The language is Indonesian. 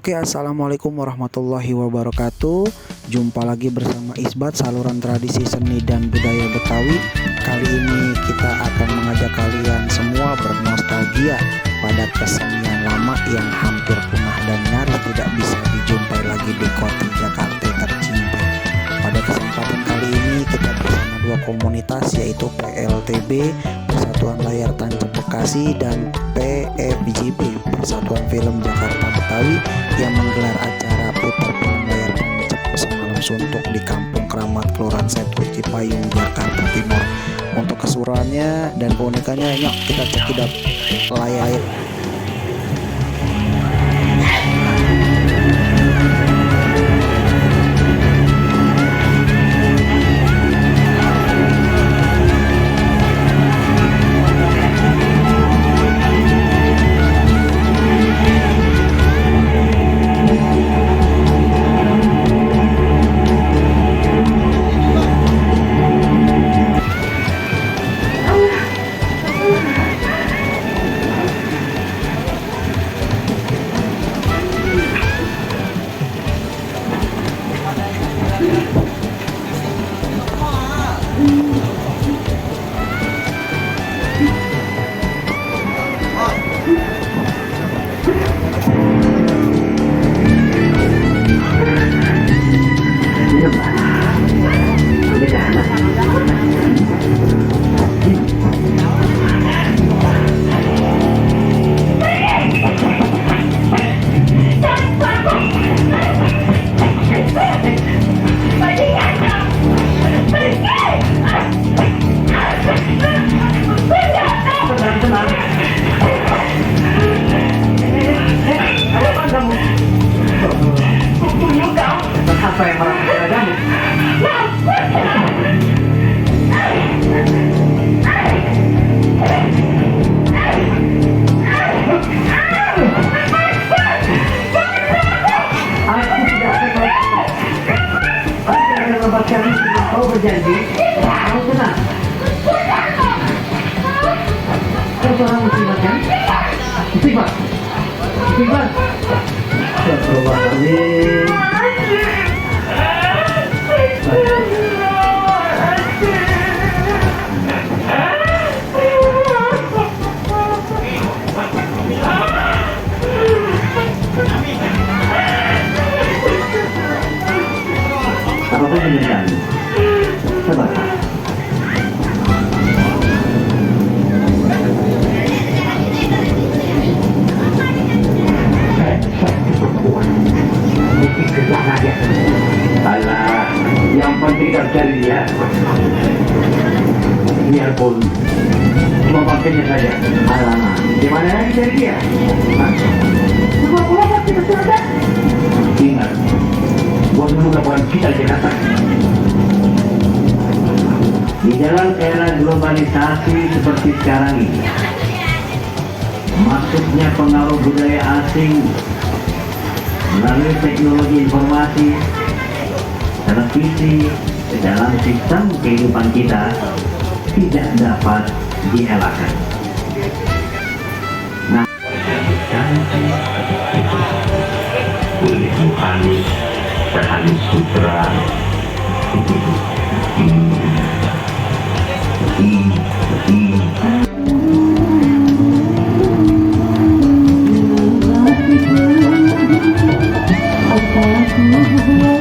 Oke, assalamualaikum warahmatullahi wabarakatuh. Jumpa lagi bersama Isbat, saluran tradisi seni dan budaya Betawi. Kali ini kita akan mengajak kalian semua bernostalgia pada kesenian lama yang hampir punah dan nyaris tidak bisa dijumpai lagi di kota Jakarta tercinta. Pada kesempatan kali ini kita bersama dua komunitas, yaitu PLTB Persatuan Layar Tancap Bekasi dan PFJB Persatuan Film Jakarta Betawi yang menggelar acara putar film layar tancap semalam suntuk di Kampung Keramat, Kelurahan Setu, Cipayung, Jakarta Timur. Untuk keseruannya dan keunikannya, yuk kita cekidot layar. Kau berjanji harus tenang. Kau seorang muslimat kan? Muslimat. Astagfirullahaladzim. Apapun pilihan, sabar. Alah, yang penting kita cari dia. Biarpun cuma pakainya saja. Alah, gimana lagi cari dia? Semua pulang kita sudah. Ingat, buat bukan kita Jakarta. Di dalam era globalisasi seperti sekarang ini, masuknya pengaruh budaya asing melalui teknologi informasi, televisi ke dalam sistem kehidupan kita tidak dapat dielakkan. Nah, kulit halus, berhalus sutra. Aku